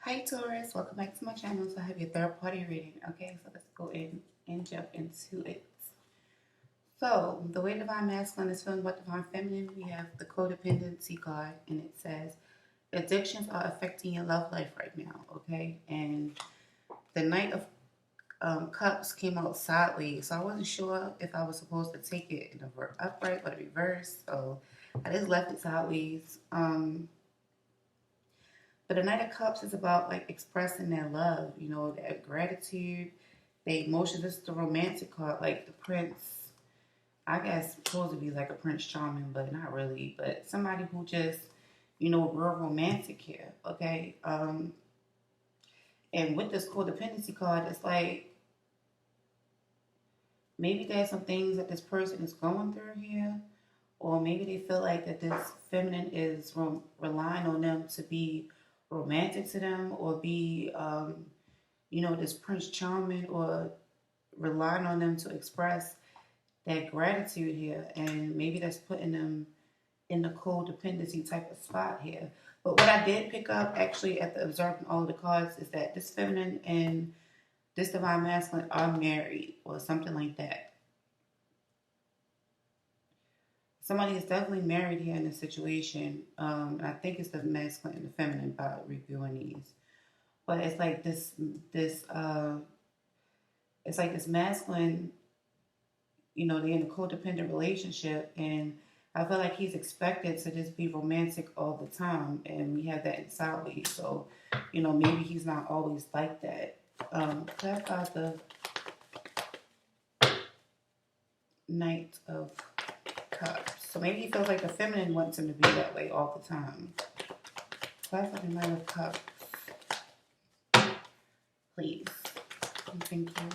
Hi Taurus, welcome back to my channel. So I have your third party reading. Okay, so let's go in and jump into it. So the way Divine Masculine is feeling about Divine Feminine, we have the codependency card, and it says addictions are affecting your love life right now. Okay, and the Knight of Cups came out sideways, so I wasn't sure if I was supposed to take it in the upright or the reverse. So I just left it sideways. But the Knight of Cups is about like expressing their love, their gratitude, their emotions. This is the romantic card, like the Prince. I guess supposed to be like a Prince Charming, but not really. But somebody who just, real romantic here, okay? And with this codependency card, it's like maybe there's some things that this person is going through here, or maybe they feel like that this feminine is relying on them to be romantic to them, or be this Prince Charming, or relying on them to express that gratitude here, and maybe that's putting them in the codependency type of spot here. But what I did pick up actually at the observing all of the cards is that this feminine and this divine masculine are married or something like that. Somebody is definitely married here in this situation. I think it's the masculine and the feminine by reviewing these. But it's like it's like this masculine, they're in a codependent relationship, and I feel like he's expected to just be romantic all the time, and we have that in sideways. So, maybe he's not always like that. Clarify the Knight of Cups. So maybe he feels like the feminine wants him to be that way all the time. Clarify the Knight of Cups, please. Thank you.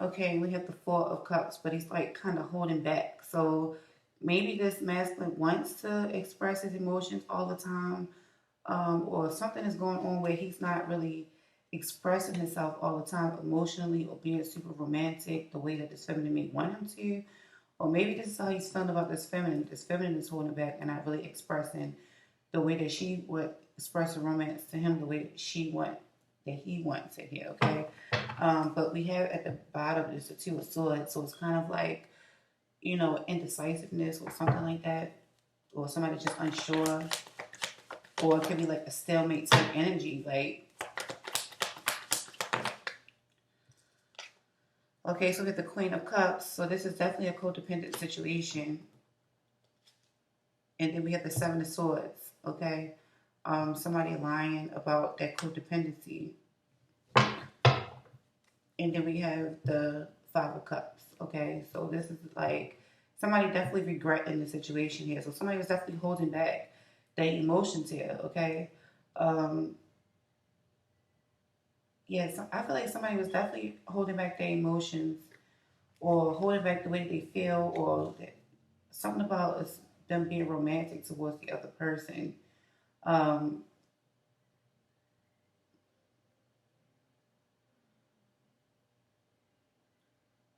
Okay, we have the Four of Cups, but he's like kind of holding back. So maybe this masculine wants to express his emotions all the time, or something is going on where he's not really expressing himself all the time emotionally, or being super romantic the way that this feminine may want him to. Or maybe this is how he's feeling about this feminine. This feminine is holding back and not really expressing the way that she would express a romance to him, the way that he wants it here, okay? But we have at the bottom is the Two of Swords, so it's kind of like, indecisiveness or something like that, or somebody just unsure, or it could be like a stalemate type energy, like. Okay, so we have the Queen of Cups, so this is definitely a codependent situation. And then we have the Seven of Swords, okay? Somebody lying about that codependency. And then we have the Five of Cups, okay? So this is like somebody definitely regretting the situation here. So somebody was definitely holding back their emotions here, okay? So I feel like somebody was definitely holding back their emotions, or holding back the way they feel, or something about them being romantic towards the other person. Um,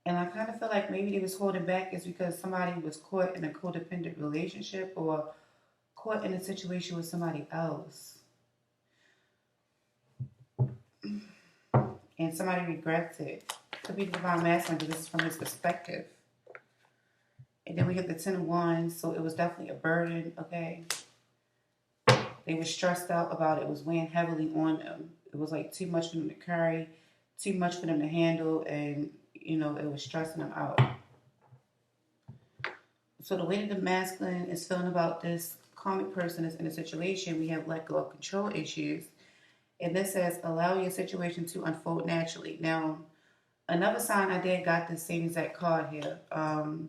And I kind of feel like maybe they was holding back is because somebody was caught in a codependent relationship, or caught in a situation with somebody else. And somebody regrets it. Could be the divine masculine, but this is from his perspective. And then we have the Ten of Wands, so it was definitely a burden, okay? They were stressed out about it. It was weighing heavily on them. It was like too much for them to carry, too much for them to handle, and it was stressing them out. So the way that the masculine is feeling about this karmic person that's in a situation, we have let go of control issues. And this says, allow your situation to unfold naturally. Now, another sign I did got the same exact card here. Hold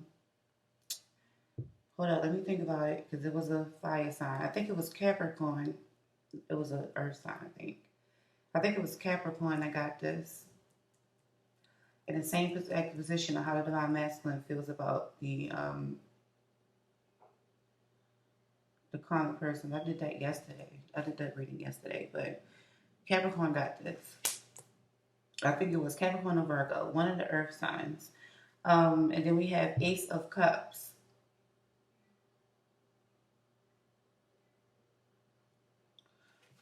on, let me think about it, because it was a fire sign. I think it was Capricorn. It was an earth sign, I think. I think it was Capricorn that got this. In the same position of how the divine masculine feels about the karmic person. I did that yesterday. I did that reading yesterday, but Capricorn got this. I think it was Capricorn or Virgo, one of the earth signs. And then we have Ace of Cups.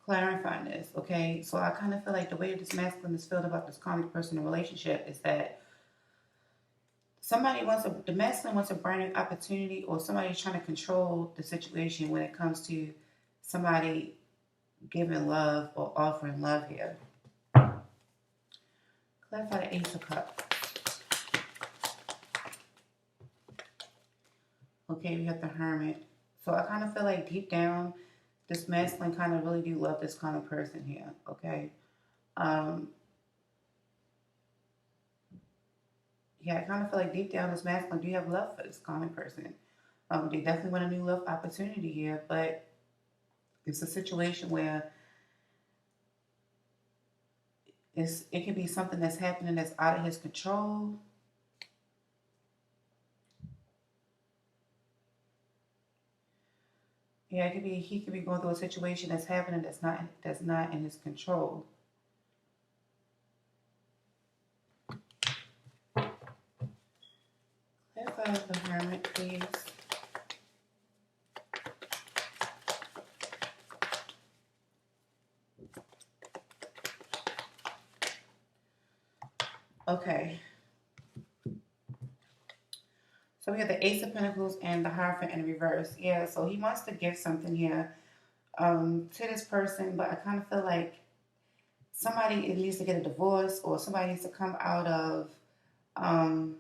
clarifying this, okay? So I kind of feel like the way that this masculine is feeling about this karmic person in a relationship is that the masculine wants a brand new opportunity, or somebody's trying to control the situation when it comes to somebody giving love or offering love here. Clarify the Ace of Cups. Okay, we have the Hermit. So I kind of feel like deep down, this masculine kind of really do love this kind of person here, okay? Yeah, I kind of feel like deep down this masculine do have love for this common person. They definitely want a new love opportunity here, but it's a situation where it could be something that's happening that's out of his control. Yeah, it could be he could be going through a situation that's happening that's not in his control. Clarify the Hermit, please. Okay. So we have the Ace of Pentacles and the Hierophant in reverse. Yeah, so he wants to give something here to this person, but I kind of feel like somebody needs to get a divorce, or somebody needs to come out of um,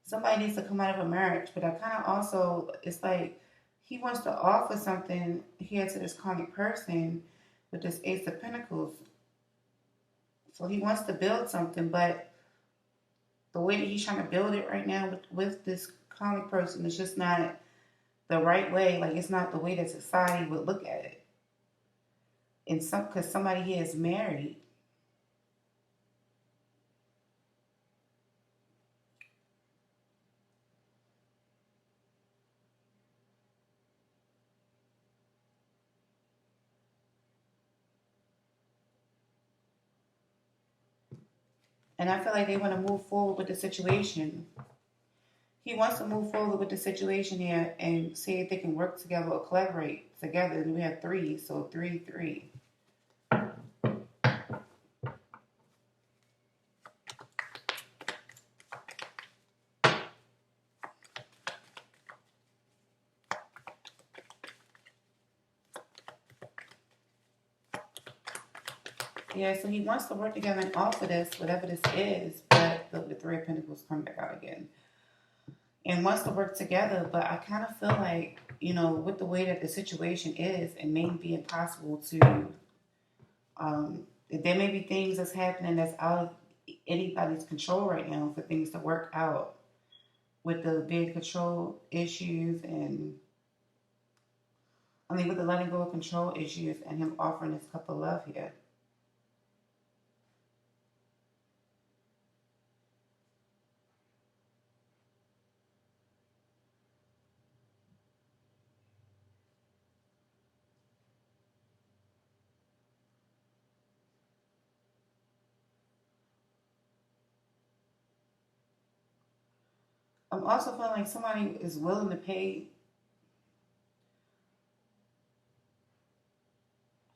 somebody needs to come out of a marriage. But I kind of also, it's like he wants to offer something here to this karmic person with this Ace of Pentacles. So he wants to build something, but the way that he's trying to build it right now with this karmic person is just not the right way. Like, it's not the way that society would look at it. And because somebody here is married. And I feel like they want to move forward with the situation. He wants to move forward with the situation here and see if they can work together or collaborate together. And we have three, so 3-3. Yeah, so he wants to work together and offer this, whatever this is, but the Three of Pentacles come back out again. And wants to work together, but I kind of feel like, with the way that the situation is, it may be impossible to, there may be things that's happening that's out of anybody's control right now for things to work out with the big control issues with the letting go of control issues and him offering this cup of love here. I'm also feeling like somebody is willing to pay.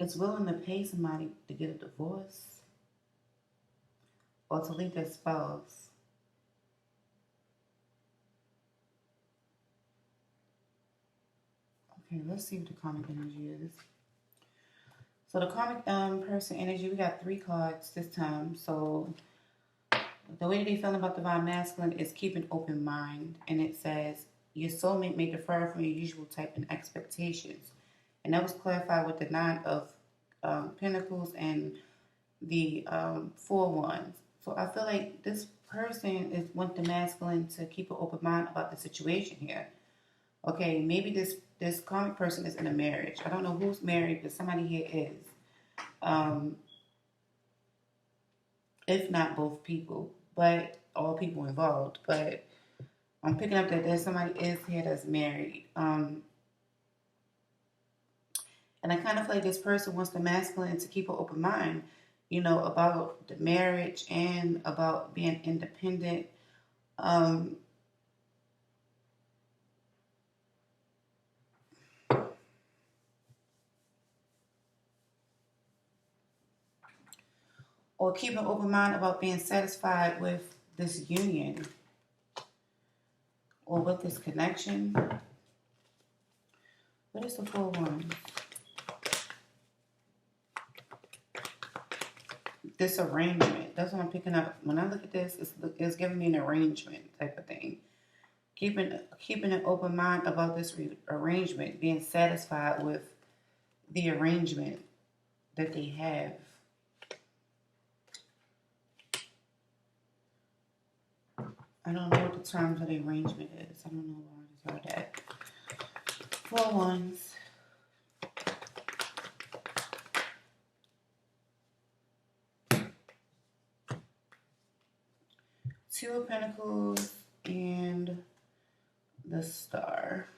It's willing to pay somebody to get a divorce or to leave their spouse. Okay, let's see what the karmic energy is. So the karmic person energy, we got 3 cards this time. So the way that they feel about divine masculine is keep an open mind. And it says, your soulmate may differ from your usual type and expectations. And that was clarified with the 9 of Pentacles and the 4 Wands. So I feel like this person want the masculine to keep an open mind about the situation here. Okay, maybe this karmic person is in a marriage. I don't know who's married, but somebody here is. If not both people, but all people involved. But I'm picking up that there's somebody is here that's married. And I kind of feel like this person wants the masculine to keep an open mind, about the marriage and about being independent. or keep an open mind about being satisfied with this union or with this connection. What is the 4 of Wands? This arrangement. That's what I'm picking up. When I look at this, it's giving me an arrangement type of thing. Keeping an open mind about this arrangement, being satisfied with the arrangement that they have. I don't know what the terms of the arrangement is. I don't know why I just heard that. 4 Wands. 2 of Pentacles and the Star.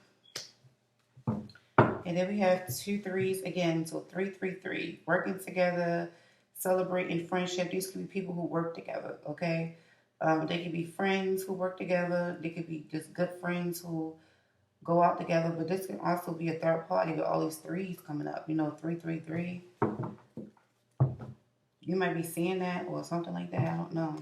And then we have 2 threes again. So 3, 3, 3. Working together, celebrating friendship. These could be people who work together, okay? They could be friends who work together. They could be just good friends who go out together. But this can also be a third party with all these threes coming up. You know, 3, 3, 3. You might be seeing that or something like that. I don't know.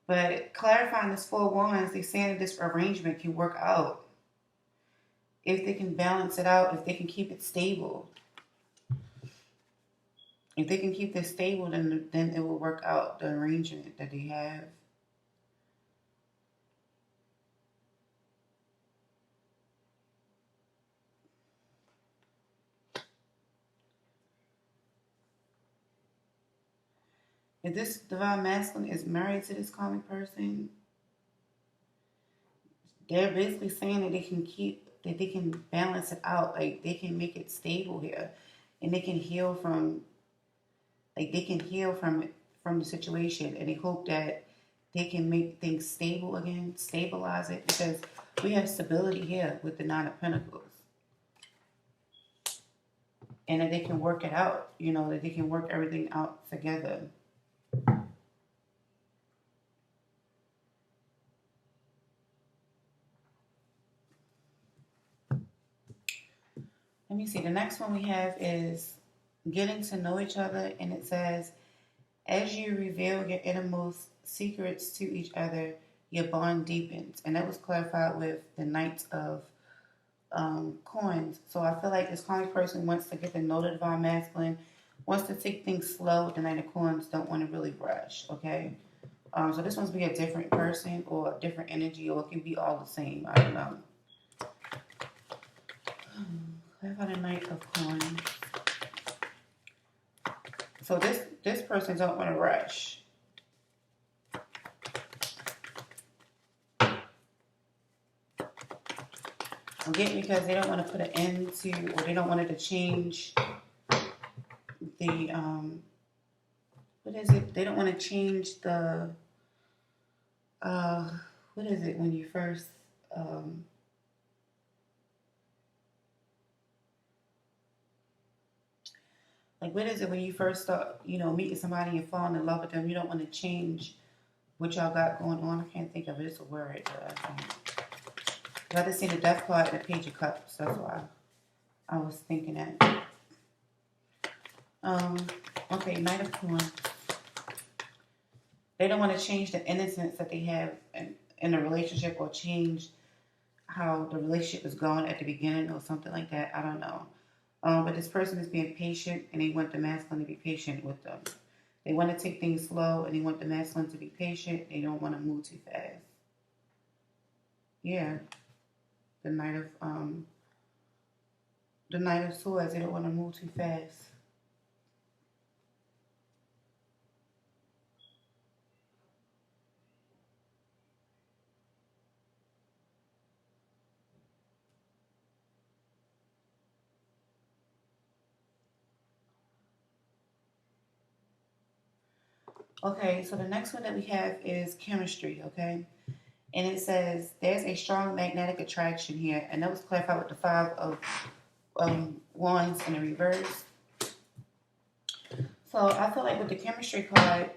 But clarifying this 4 Wands, they're saying that this arrangement can work out. If they can balance it out, if they can keep it stable. If they can keep this stable, then it will work out, the arrangement that they have. If this divine masculine is married to this karmic person, they're basically saying that they can balance it out, like they can make it stable here, and they can heal from the situation, and they hope that they can make things stable again, stabilize it, because we have stability here with the 9 of Pentacles. And that they can work it out, you know, that they can work everything out together. Let me see. The next one we have is getting to know each other. And it says, as you reveal your innermost secrets to each other, your bond deepens. And that was clarified with the Knight of Coins. So I feel like this karmic person wants to get to know the divine masculine, wants to take things slow with the Knight of Coins, don't want to really rush, okay? So this one's be a different person or a different energy, or it can be all the same. I don't know. Clarify the Knight of Coins. So this person don't want to rush. I'm getting because they don't want to put an end to, or they don't want it to change the, what is it? They don't want to change the, what is it when you first, like, what is it when you first start, you know, meeting somebody and falling in love with them? You don't want to change what y'all got going on. I can't think of it. It's a word. I just seen the Death card and the Page of Cups. That's why I was thinking that. Okay, Knight of Coins. They don't want to change the innocence that they have in a relationship, or change how the relationship is going at the beginning or something like that. I don't know. But this person is being patient, and they want the masculine to be patient with them. They want to take things slow, and they want the masculine to be patient. They don't want to move too fast. Yeah. The Knight of Swords, they don't want to move too fast. Okay, so the next one that we have is chemistry, okay? And it says there's a strong magnetic attraction here, and that was clarified with the 5 of Wands in the reverse. So I feel like with the chemistry card,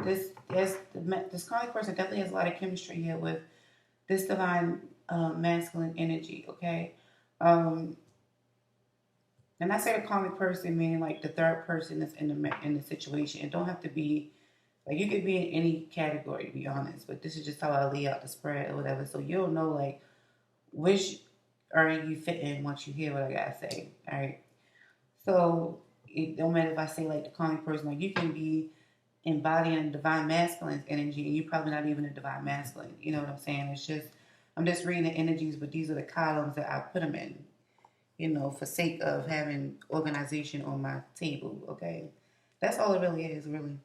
this karmic person definitely has a lot of chemistry here with this divine masculine energy, okay? Um, and I say the karmic person meaning like the third person that's in the situation. It don't have to be like you could be in any category to be honest, but this is just how I lay out the spread or whatever. So you'll know like which area you fit in once you hear what I gotta say. All right. So it don't matter if I say like the karmic person, like you can be embodying divine masculine energy and you're probably not even a divine masculine. You know what I'm saying? It's just I'm just reading the energies, but these are the columns that I put them in, you know, for sake of having organization on my table, okay? That's all it really is, really.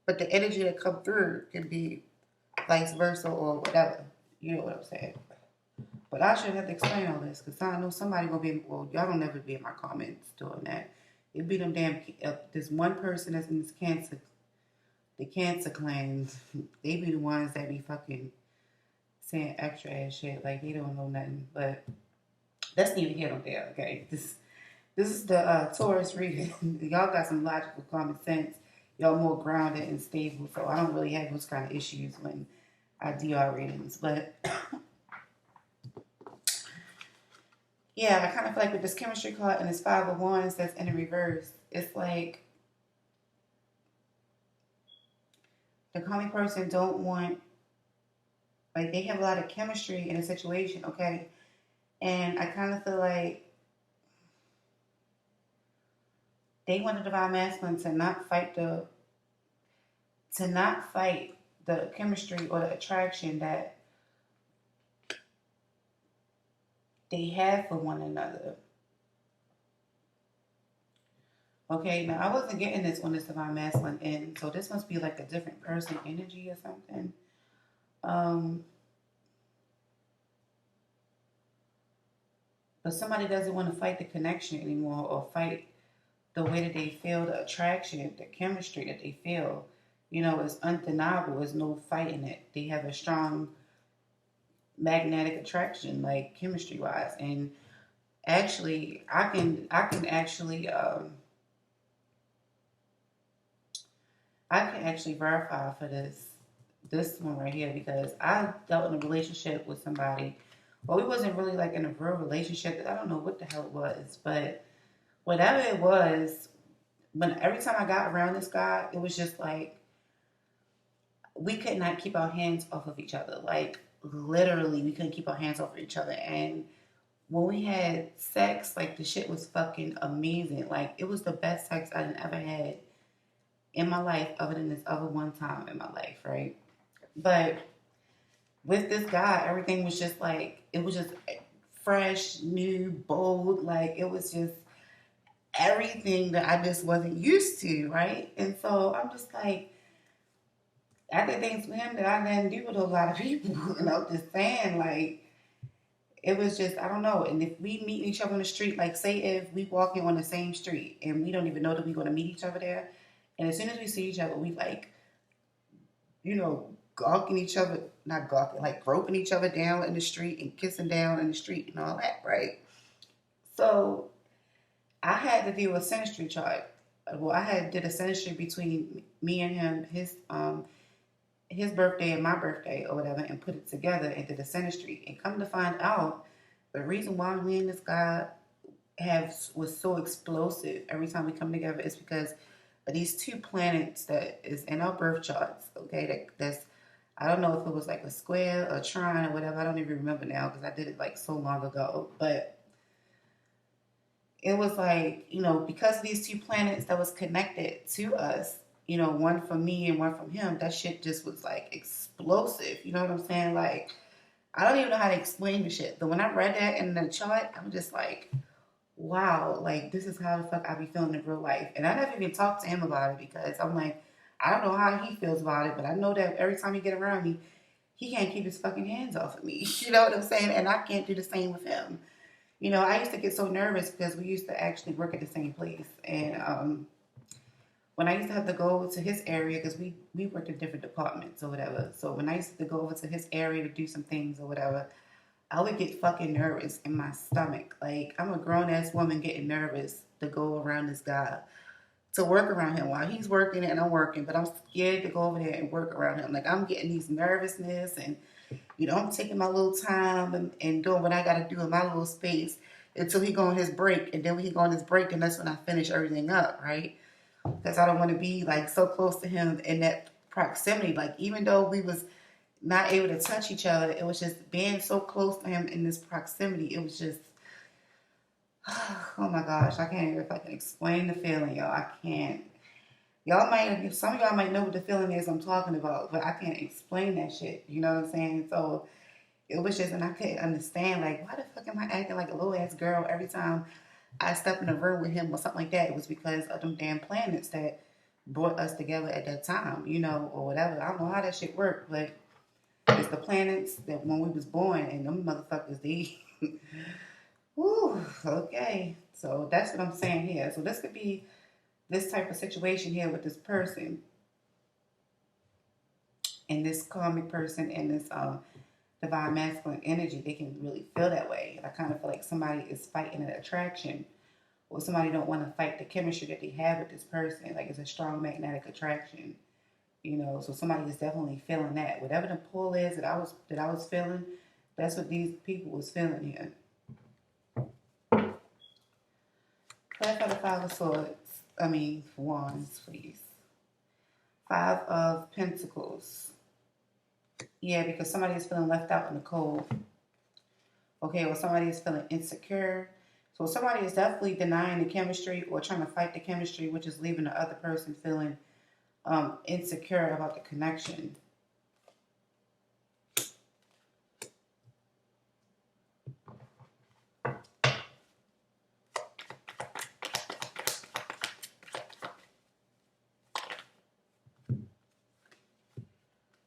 But the energy that come through can be vice versa or whatever. You know what I'm saying? But I shouldn't have to explain all this because I know somebody gonna be. Well, y'all don't ever be in my comments doing that. It be them damn. This one person that's in this cancer, the cancer claims. They be the ones that be fucking saying extra ass shit like they don't know nothing. But that's neither here nor there. Okay, this is the Taurus reading. Y'all got some logical common sense. Y'all more grounded and stable, so I don't really have those kind of issues when I do our readings. But yeah, I kind of feel like with this chemistry card and this five of wands that's in the reverse, it's like the common person don't want like they have a lot of chemistry in a situation, okay? And I kind of feel like they want the divine masculine to not fight the chemistry or the attraction that they have for one another. Okay, now I wasn't getting this on this divine masculine end, so this must be like a different person energy or something. Um, but somebody doesn't want to fight the connection anymore or fight the way that they feel, the attraction, the chemistry that they feel. You know, it's undeniable. There's no fighting it. They have a strong magnetic attraction, like chemistry wise. And actually, I can actually verify for this one right here because I dealt in a relationship with somebody. Well, we wasn't really like in a real relationship. I don't know what the hell it was, but whatever it was, when every time I got around this guy, it was just like we could not keep our hands off of each other. Like literally, we couldn't keep our hands off of each other. And when we had sex, like the shit was fucking amazing. Like it was the best sex I'd ever had in my life, other than this other one time in my life, right? But with this guy, everything was just like it was just fresh, new, bold. Like it was just everything that I just wasn't used to, right? And so I'm just like, I did things with him that I didn't do with a lot of people. And I'm just saying, like, it was just, I don't know. And if we meet each other on the street, like, say if we walking on the same street and we don't even know that we're going to meet each other there. And as soon as we see each other, we like, you know, gawking each other, not gawking, like groping each other down in the street and kissing down in the street and all that, right? So I had to do a synastry chart. Well, I had did a synastry between me and him, his birthday and my birthday or whatever, and put it together and did a synastry. And come to find out, the reason why me and this guy was so explosive every time we come together is because of these two planets that is in our birth charts. Okay, that's I don't know if it was like a square, a trine, or whatever. I don't even remember now because I did it like so long ago, but it was like, you know, because of these two planets that was connected to us, you know, one from me and one from him, that shit just was like explosive. You know what I'm saying? Like, I don't even know how to explain the shit. But when I read that in the chart, I'm just like, wow, like this is how the fuck I be feeling in real life. And I never even talked to him about it because I'm like, I don't know how he feels about it, but I know that every time he get around me, he can't keep his fucking hands off of me. You know what I'm saying? And I can't do the same with him. You know, I used to get so nervous because we used to actually work at the same place. And when I used to have to go over to his area, because we worked in different departments or whatever. So when I used to go over to his area to do some things or whatever, I would get fucking nervous in my stomach. Like, I'm a grown ass woman getting nervous to go around this guy to work around him while he's working and I'm working, but I'm scared to go over there and work around him. Like I'm getting these nervousness and I'm taking my little time and doing what I got to do in my little space until he go on his break. And then when he go on his break, then that's when I finish everything up, right? Because I don't want to be like so close to him in that proximity. Like even though we was not able to touch each other, it was just being so close to him in this proximity. It was just, oh my gosh, I can't even if I can explain the feeling, y'all. I can't. Some of y'all might know what the feeling is I'm talking about, but I can't explain that shit. You know what I'm saying? So it was just, and I couldn't understand, like, why the fuck am I acting like a little ass girl every time I step in a room with him or something like that? It was because of them damn planets that brought us together at that time, or whatever. I don't know how that shit worked, but it's the planets that when we was born, and them motherfuckers, they, whew, okay. So that's what I'm saying here. So this could be this type of situation here with this person and this karmic person and this divine masculine energy. They can really feel that way. And I kind of feel like somebody is fighting an attraction, or somebody don't want to fight the chemistry that they have with this person. Like it's a strong magnetic attraction, So somebody is definitely feeling that. Whatever the pull is that I was feeling, that's what these people was feeling here. Clap for the Five of Swords. Wands, please. Five of Pentacles. Yeah, because somebody is feeling left out in the cold. Okay, or somebody is feeling insecure. So somebody is definitely denying the chemistry or trying to fight the chemistry, which is leaving the other person feeling insecure about the connection.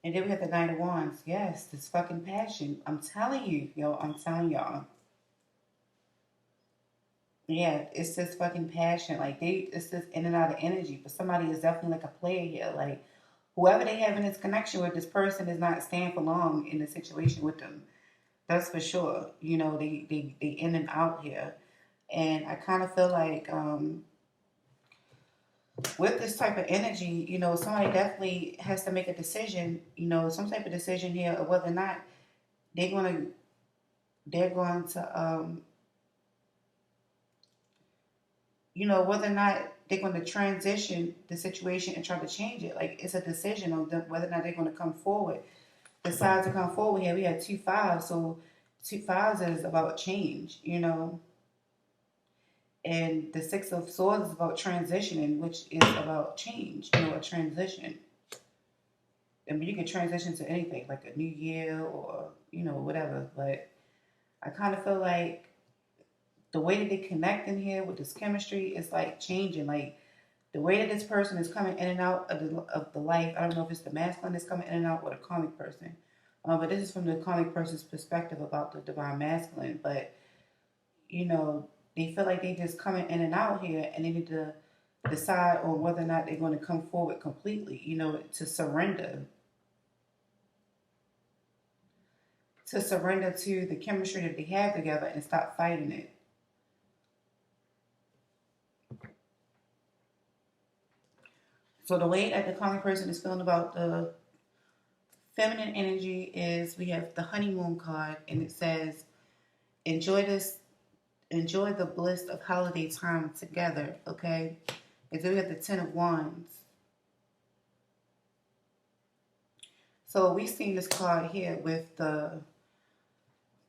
And then we have the Knight of Wands. Yes, this fucking passion. I'm telling you, I'm telling y'all. Yeah, it's this fucking passion. Like it's this in and out of energy. But somebody is definitely like a player here. Like whoever they have in this connection with, this person is not staying for long in the situation with them. That's for sure. They in and out here. And I kind of feel like with this type of energy, somebody definitely has to make a decision, some type of decision here of whether or not they're going to whether or not they're going to transition the situation and try to change it. Like it's a decision on whether or not they're going to come forward. Decide to come forward here. We had 2 5s, so 2 5s is about change, And the Six of Swords is about transitioning, which is about change, a transition. You can transition to anything, like a new year or, whatever. But I kind of feel like the way that they connect in here with this chemistry is like changing. Like the way that this person is coming in and out of the life. I don't know if it's the masculine that's coming in and out or the karmic person. But this is from the karmic person's perspective about the divine masculine. But, they feel like they just coming in and out here and they need to decide on whether or not they're going to come forward completely, to surrender. To surrender to the chemistry that they have together and stop fighting it. So the way that the common person is feeling about the feminine energy is we have the honeymoon card and it says, enjoy the bliss of holiday time together, okay? And then we have the Ten of Wands. So we've seen this card here with the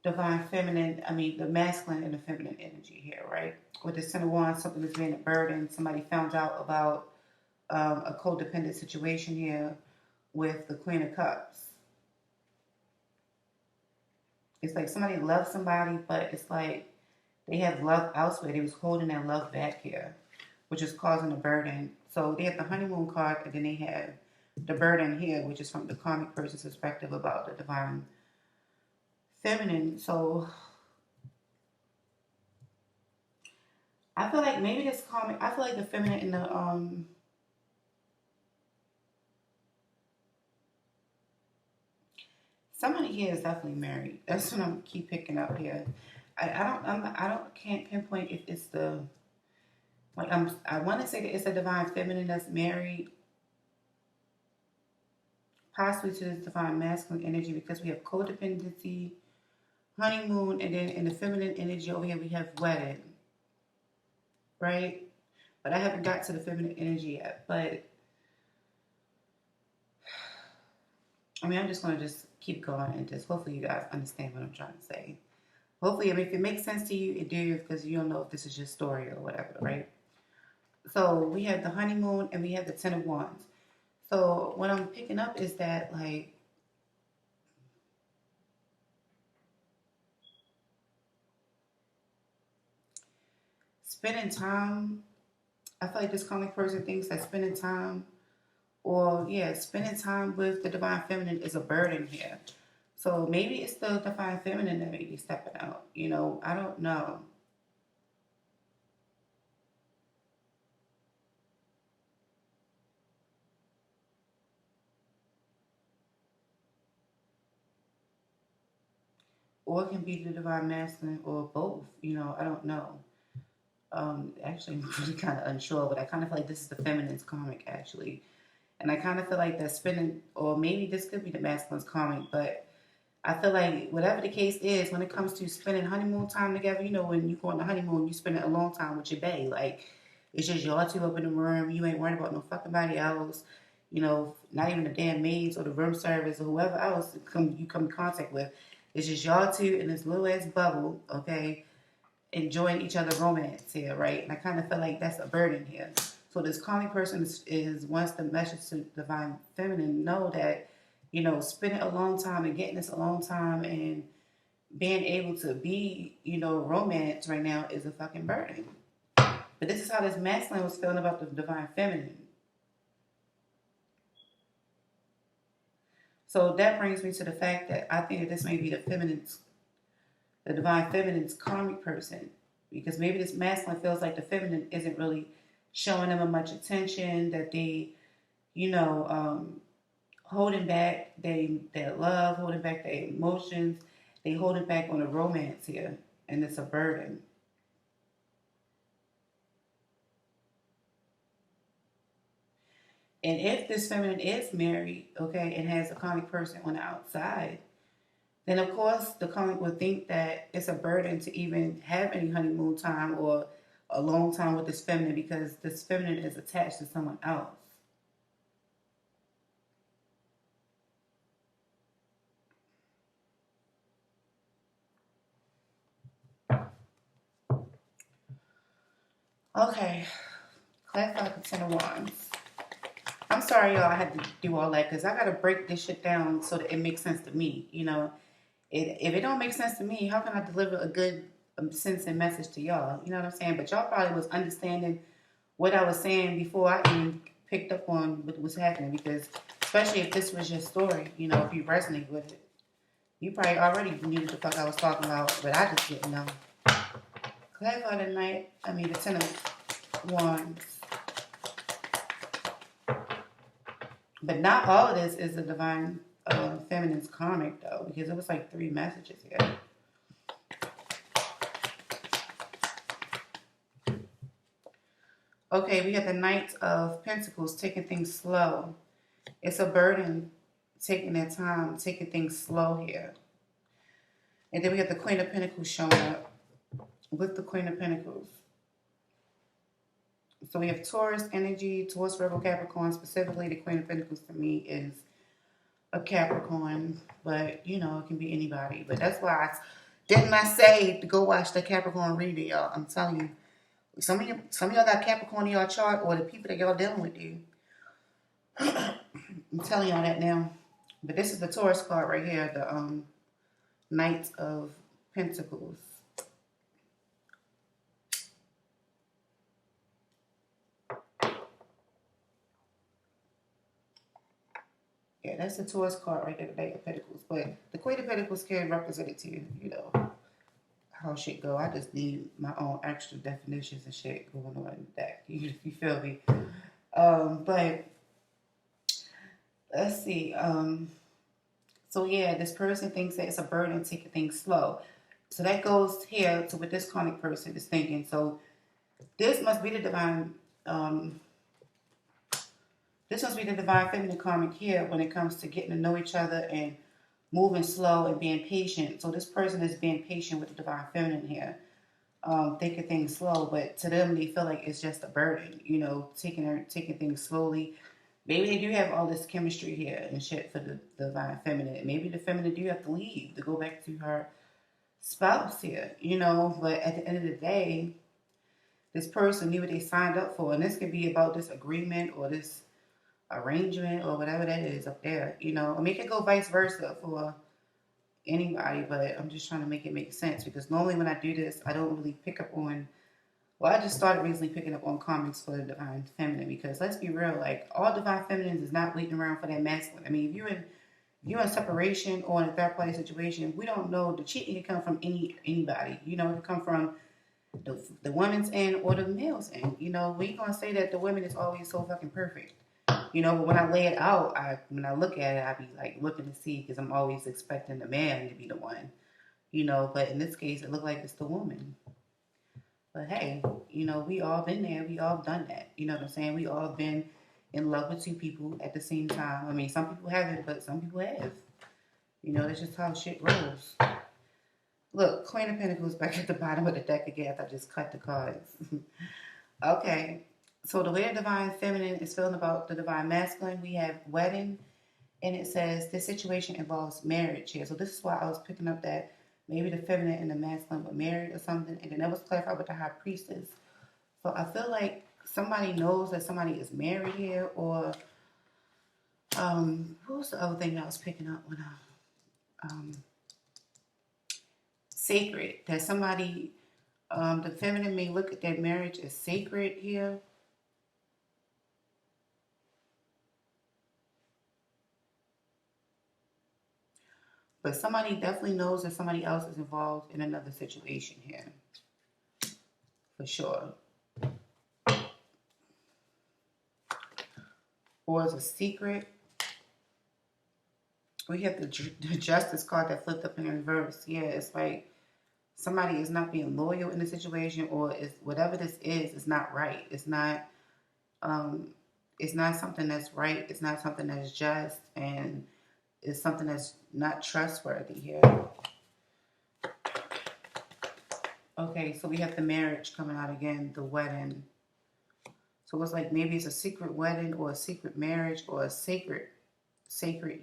divine feminine, the masculine and the feminine energy here, right? With the Ten of Wands, something is being a burden. Somebody found out about a codependent situation here with the Queen of Cups. It's like somebody loves somebody, but it's like they have love elsewhere. They was holding that love back here, which is causing a burden. So they have the honeymoon card, and then they have the burden here, which is from the karmic person's perspective about the divine feminine. So I feel like maybe this karmic, I feel like the feminine and the somebody here is definitely married. That's what I'm keep picking up here. I can't pinpoint if it's the Like I want to say that it's a divine feminine that's married, possibly to this divine masculine energy because we have codependency, honeymoon, and then in the feminine energy over here we have wedding, right? But I haven't got to the feminine energy yet. But I mean, I'm just gonna just keep going and just hopefully you guys understand what I'm trying to say. Hopefully, I mean, if it makes sense to you, it do because you don't know if this is your story or whatever, right? So we have the honeymoon and we have the Ten of Wands. So what I'm picking up is that like spending time. I feel like this comic person thinks that spending time, or yeah, spending time with the divine feminine is a burden here. So maybe it's the divine feminine that may be stepping out. You know, I don't know. Or it can be the divine masculine or both. You know, I don't know. Actually, I'm really kind of unsure, but I kind of feel like this is the feminine's comic actually, and I kind of feel like that spinning, or maybe this could be the masculine's comic, but I feel like whatever the case is, when it comes to spending honeymoon time together, you know, when you go on the honeymoon, you spend a long time with your bae. Like it's just y'all two up in the room. You ain't worried about no fucking body else. You know, not even the damn maids or the room service or whoever else you come in contact with. It's just y'all two in this little ass bubble, okay, enjoying each other romance here, right? And I kind of feel like that's a burden here. So this calming person is wants the message to divine feminine know that, you know, spending a long time and getting this a long time and being able to be, you know, romance right now is a fucking burden. But this is how this masculine was feeling about the divine feminine. So that brings me to the fact that I think that this may be the divine feminine's karmic person, because maybe this masculine feels like the feminine isn't really showing them much attention, that they, you know, holding back their love, holding back their emotions, they holding back on the romance here, and it's a burden. And if this feminine is married, okay, and has a karmic person on the outside, then of course the comic would think that it's a burden to even have any honeymoon time or a long time with this feminine because this feminine is attached to someone else. Okay, clarify the Ten of Wands. I'm sorry, y'all. I had to do all that because I gotta break this shit down so that it makes sense to me. You know, if it don't make sense to me, how can I deliver a good sense and message to y'all? You know what I'm saying? But y'all probably was understanding what I was saying before I even picked up on what was happening because especially if this was your story, you know, if you resonate with it, you probably already knew what the fuck I was talking about, but I just didn't know. Clarify the night, I mean the Ten of Wands. But not all of this is the divine feminine's karmic though, because it was like three messages here. Okay, we have the Knight of Pentacles taking things slow. It's a burden taking their time, taking things slow here. And then we have the Queen of Pentacles showing up with the Queen of Pentacles. So we have Taurus energy, Taurus, Virgo, Capricorn. Specifically, the Queen of Pentacles to me is a Capricorn, but you know, it can be anybody. But that's why I say to go watch the Capricorn reading, y'all. I'm telling you, some of y'all got Capricorn in y'all chart, or the people that y'all dealing with do. I'm telling y'all that now. But this is the Taurus card right here, the Knight of Pentacles. Yeah, that's the Taurus card right there, the Knight of Pentacles. But the Queen of Pentacles can represent it to you, you know, how shit go. I just need my own extra definitions and shit going on in that. You feel me? But let's see. So yeah, this person thinks that it's a burden taking things slow. So that goes here to what this karmic person is thinking. So This must be the divine. Um, this must be the divine feminine karmic here when it comes to getting to know each other and moving slow and being patient. So this person is being patient with the divine feminine here, taking things slow. But to them, they feel like it's just a burden. Taking things slowly. Maybe they do have all this chemistry here and shit for the divine feminine. Maybe the feminine do have to leave to go back to her spouse here. But at the end of the day, this person knew what they signed up for, and this could be about this agreement or this arrangement or whatever that is up there. I mean, it could go vice versa for anybody, but I'm just trying to make it make sense because normally when I do this, I don't really pick up on. Well, I just started recently picking up on comics for the divine feminine because let's be real, like all divine feminines is not waiting around for that masculine. I mean, if you're in separation or in a third party situation, we don't know. The cheating can come from anybody. It can come from the woman's end or the male's end. We ain't gonna say that the women is always so fucking perfect. But when I lay it out, when I look at it, I be like looking to see because I'm always expecting the man to be the one. But in this case, it looked like it's the woman. But hey, we all been there. We all done that. You know what I'm saying? We all been in love with two people at the same time. I mean, some people haven't, but some people have. That's just how shit rolls. Look, Queen of Pentacles back at the bottom of the deck again. I just cut the cards. Okay. So the way the divine feminine is feeling about the divine masculine, we have wedding, and it says this situation involves marriage here. So this is why I was picking up that maybe the feminine and the masculine were married or something, and then that was clarified with the high priestess. So I feel like somebody knows that somebody is married here, or what was the other thing that I was picking up when sacred, that somebody, the feminine may look at their marriage as sacred here. But somebody definitely knows that somebody else is involved in another situation here. For sure. Or it's a secret. We have the justice card that flipped up in reverse. Yeah, it's like somebody is not being loyal in the situation, or is whatever this is not right. Um, it's not something that's right. It's not something that's just, and it's something that's not trustworthy here. Okay, so we have the marriage coming out again, the wedding. So it's like maybe it's a secret wedding or a secret marriage or a sacred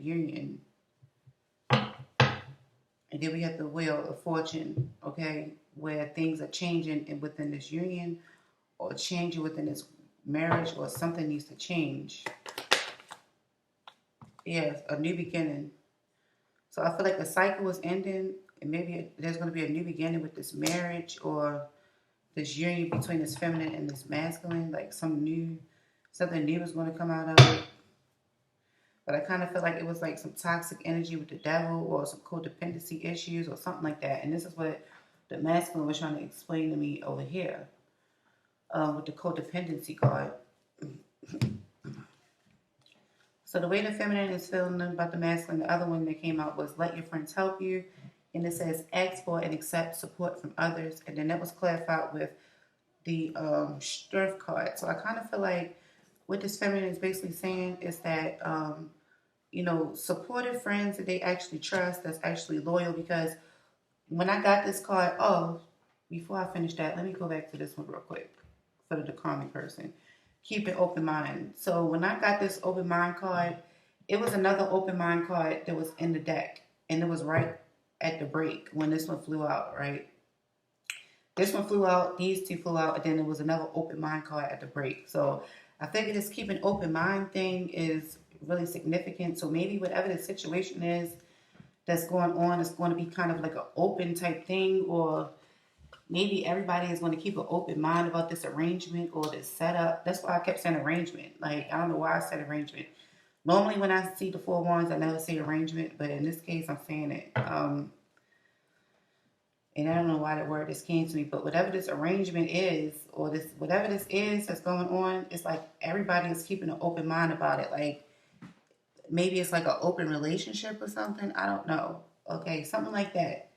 union. And then we have the wheel of fortune, okay, where things are changing within this union or changing within this marriage, or something needs to change. Yes, a new beginning. So I feel like the cycle is ending, and maybe there's going to be a new beginning with this marriage or this union between this feminine and this masculine. Like something new is going to come out of it. But I kind of feel like it was like some toxic energy with the devil or some codependency issues or something like that. And this is what the masculine was trying to explain to me over here with the codependency card. So the way the feminine is feeling about the masculine, the other one that came out was let your friends help you. And it says ask for and accept support from others. And then that was clarified with the strength card. So I kind of feel like what this feminine is basically saying is that, supportive friends that they actually trust, that's actually loyal. Because when I got this card, before I finish that, let me go back to this one real quick for the karmic person. Keep an open mind. So when I got this open mind card, it was another open mind card that was in the deck. And it was right at the break when this one flew out, right? This one flew out, these two flew out, and then there was another open mind card at the break. So I figure this keep an open mind thing is really significant. So maybe whatever the situation is that's going on is going to be kind of like an open type thing, or maybe everybody is going to keep an open mind about this arrangement or this setup. That's why I kept saying arrangement. Like, I don't know why I said arrangement. Normally when I see the 4 wands, I never say arrangement, but in this case, I'm saying it. And I don't know why that word just came to me, but whatever this arrangement is, or whatever this is that's going on, it's like everybody is keeping an open mind about it. Like, maybe it's like an open relationship or something. I don't know. Okay, something like that.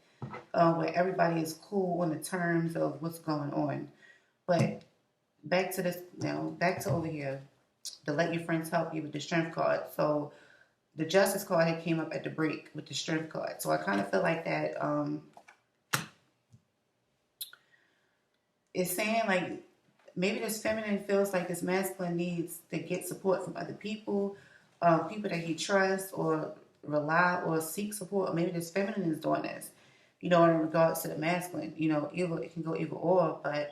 Where everybody is cool on the terms of what's going on. But back to this now. Back to over here. To let your friends help you with the strength card. So the justice card had came up at the break with the strength card. So I kind of feel like that it's saying like maybe this feminine feels like this masculine needs to get support from other people, people that he trusts or rely or seek support. Or maybe this feminine is doing this, you know, in regards to the masculine. You know, either it can go either or, but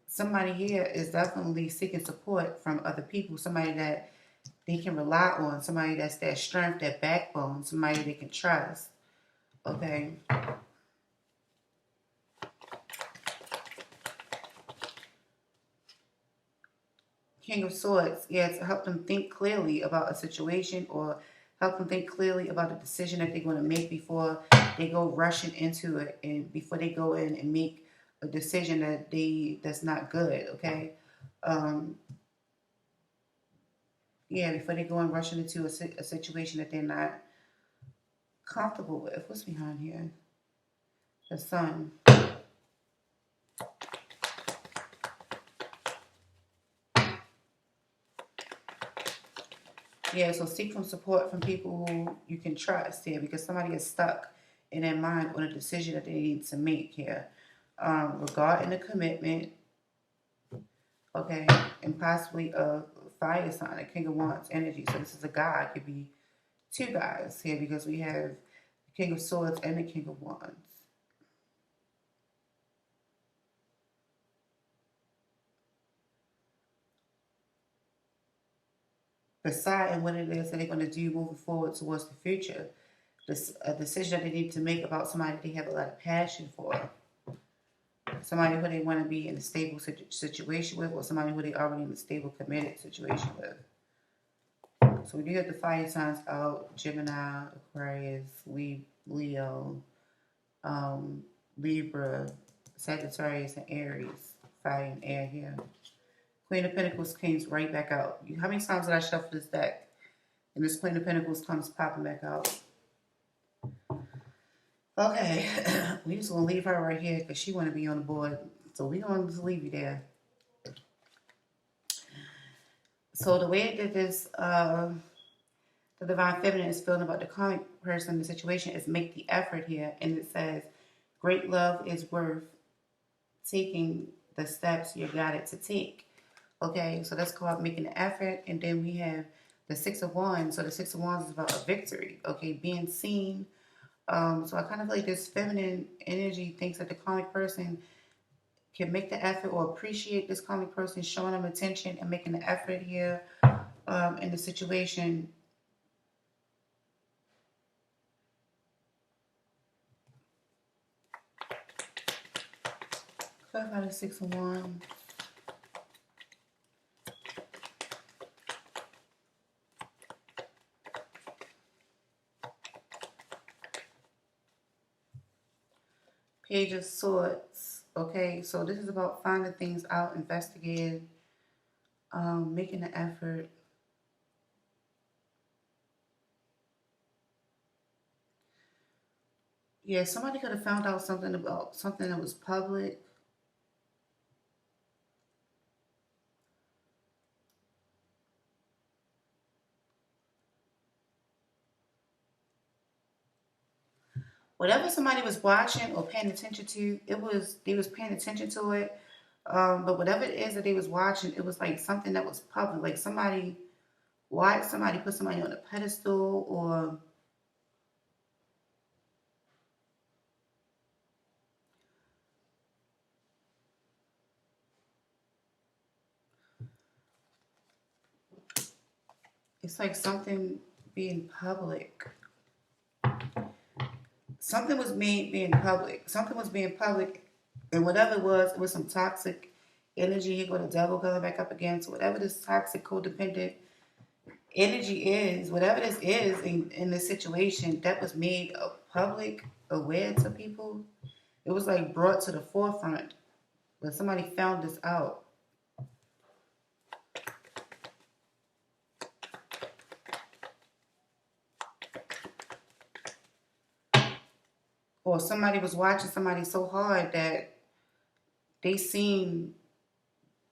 somebody here is definitely seeking support from other people. Somebody that they can rely on. Somebody that's that strength, that backbone. Somebody they can trust. Okay. King of Swords, yeah, to help them think clearly about a situation or help them think clearly about the decision that they're going to make before they go rushing into it and before they go in and make a decision that's not good. Okay, um, yeah, before they go and rushing into a situation that they're not comfortable with. What's behind here? The Sun. Yeah, so seek from support from people who you can trust here because somebody is stuck in their mind on a decision that they need to make here. Regarding the commitment, okay, and possibly a fire sign, a King of Wands energy. So this is a guy, it could be two guys here because we have the King of Swords and the King of Wands. Deciding what it is that they're going to do moving forward towards the future. This a decision that they need to make about somebody that they have a lot of passion for. Somebody who they want to be in a stable situation with, or somebody who they already in a stable, committed situation with. So we do have the fire signs out: Gemini, Aquarius, Leo, um, Libra, Sagittarius, and Aries. Fire and air here. Queen of Pentacles came right back out. How many times did I shuffle this deck? And this Queen of Pentacles comes popping back out. Okay, we just gonna leave her right here because she want to be on the board. So we gonna just leave you there. So the way that this the divine feminine is feeling about the karmic person, the situation is make the effort here, and it says, "Great love is worth taking the steps you're guided to take." Okay, so that's called making the effort, and then we have the Six of Wands. So the Six of Wands is about a victory. Okay, being seen. So I kind of feel like this feminine energy thinks that the karmic person can make the effort or appreciate this karmic person showing them attention and making the effort here in the situation. Clarify the Six of Wands. Page of Swords. Okay, so this is about finding things out, investigating, making the effort. Yeah, somebody could have found out something about something that was public. Whatever somebody was watching or paying attention to, they was paying attention to it. But whatever it is that they was watching, it was like something that was public. Like somebody watched somebody put somebody on a pedestal, or it's like something being public. Something was made being public. Something was being public, and whatever it was some toxic energy. Here go the devil coming back up again. So whatever this toxic, codependent energy is, whatever this is in this situation, that was made public, aware to people. It was like brought to the forefront, but somebody found this out. Or somebody was watching somebody so hard that they seen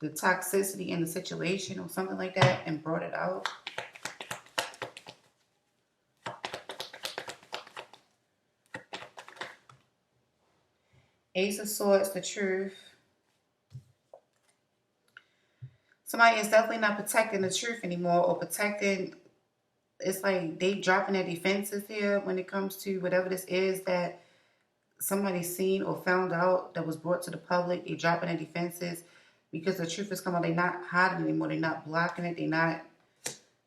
the toxicity in the situation or something like that and brought it out. Ace of Swords, the truth. Somebody is definitely not protecting the truth anymore, or protecting. It's like they dropping their defenses here when it comes to whatever this is that somebody seen or found out that was brought to the public. They dropping their defenses because the truth is coming. They're not hiding anymore. They're not blocking it. They're not.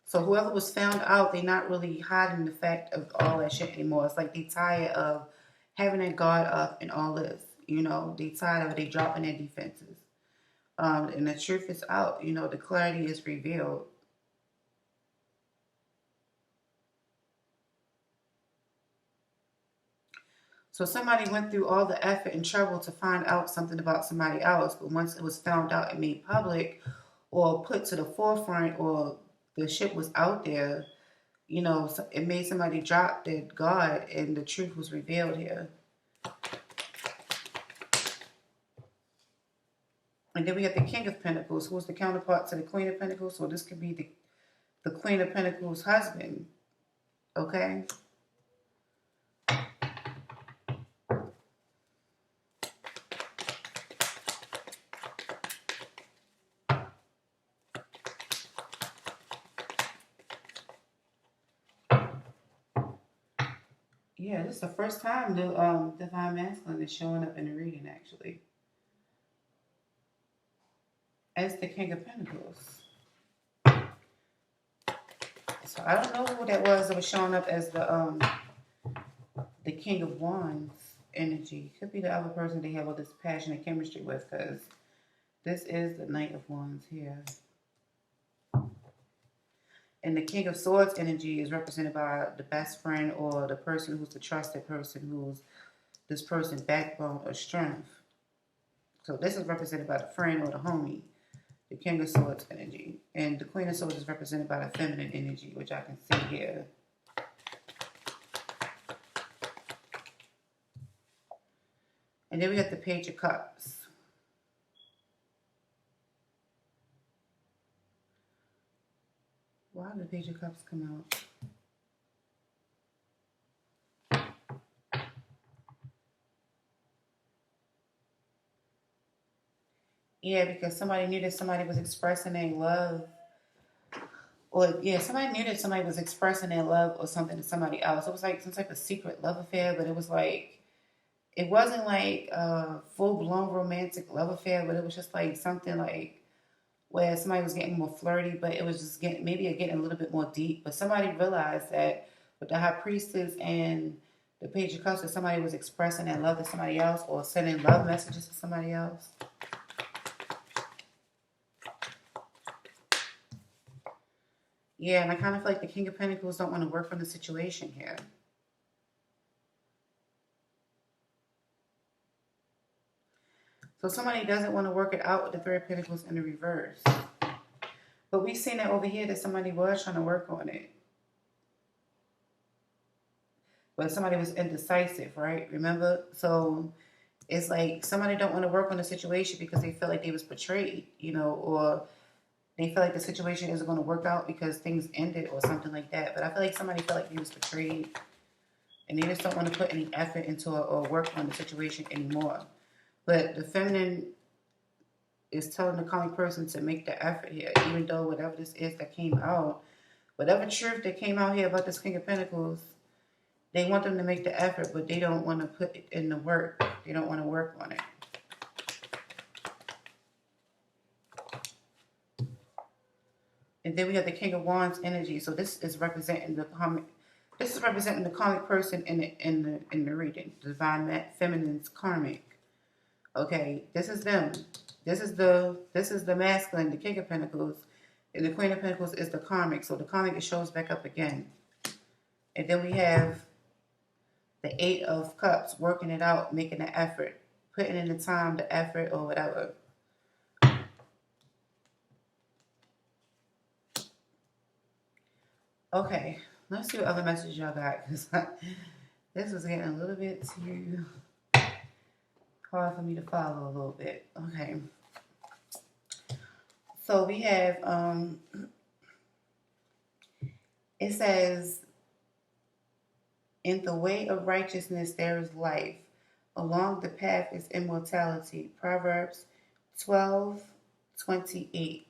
So whoever was found out, they're not really hiding the fact of all that shit anymore. It's like they tired of having their guard up and all this. You know, they tired of it. They dropping their defenses. And the truth is out. You know, the clarity is revealed. So somebody went through all the effort and trouble to find out something about somebody else, but once it was found out and made public or put to the forefront or the shit was out there, you know, it made somebody drop their guard and the truth was revealed here. And then we have the King of Pentacles, who is the counterpart to the Queen of Pentacles. So this could be the Queen of Pentacles' husband, okay? Yeah, this is the first time the Divine Masculine is showing up in the reading, actually. As the King of Pentacles. So I don't know who that was showing up as the King of Wands energy. Could be the other person they have all this passionate chemistry with, because this is the Knight of Wands here. And the King of Swords energy is represented by the best friend or the person who's the trusted person, who's this person's backbone or strength. So this is represented by the friend or the homie, the King of Swords energy. And the Queen of Swords is represented by the feminine energy, which I can see here. And then we got the Page of Cups. Why did the Page of Cups come out? Yeah, because somebody knew that somebody was expressing their love. Or, yeah, somebody knew that somebody was expressing their love or something to somebody else. It was like some type of secret love affair, but it was like, it wasn't like a full-blown romantic love affair, but it was just like something like where somebody was getting more flirty, but it was just getting a little bit more deep. But somebody realized that with the High Priestess and the Page of Cups, that somebody was expressing their love to somebody else or sending love messages to somebody else. Yeah, and I kind of feel like the King of Pentacles don't want to work on the situation here. So somebody doesn't want to work it out with the Three of Pentacles in the reverse. But we've seen that over here that somebody was trying to work on it. But somebody was indecisive, right? Remember? So it's like somebody don't want to work on the situation because they feel like they was betrayed, you know, or they feel like the situation isn't going to work out because things ended or something like that. But I feel like somebody felt like they was betrayed and they just don't want to put any effort into it or work on the situation anymore. But the feminine is telling the calling person to make the effort here, even though whatever this is that came out, whatever truth that came out here about this King of Pentacles, they want them to make the effort, but they don't want to put it in the work. They don't want to work on it. And then we have the King of Wands energy. So this is representing the comic. This is representing the karmic person in the reading. The divine feminine's karmic. Okay, this is them. This is the masculine, the King of Pentacles, and the Queen of Pentacles is the karmic. So the karmic, it shows back up again. And then we have the Eight of Cups, working it out, making the effort, putting in the time, the effort, or whatever. Okay, let's see what other messages y'all got, because this was getting a little bit too hard for me to follow a little bit. Okay. So we have, it says, in the way of righteousness there is life. Along the path is immortality. Proverbs 12:28.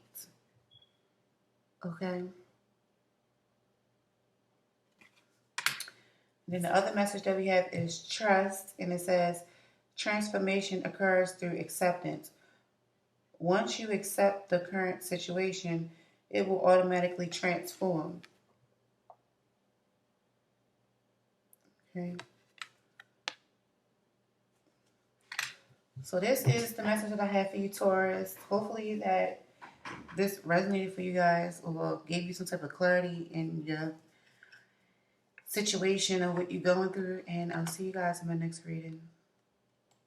Okay. Then the other message that we have is trust, and it says, transformation occurs through acceptance. Once you accept the current situation, it will automatically transform. Okay. So this is the message that I have for you, Taurus. Hopefully that this resonated for you guys or gave you some type of clarity in your situation or what you're going through. And I'll see you guys in my next reading.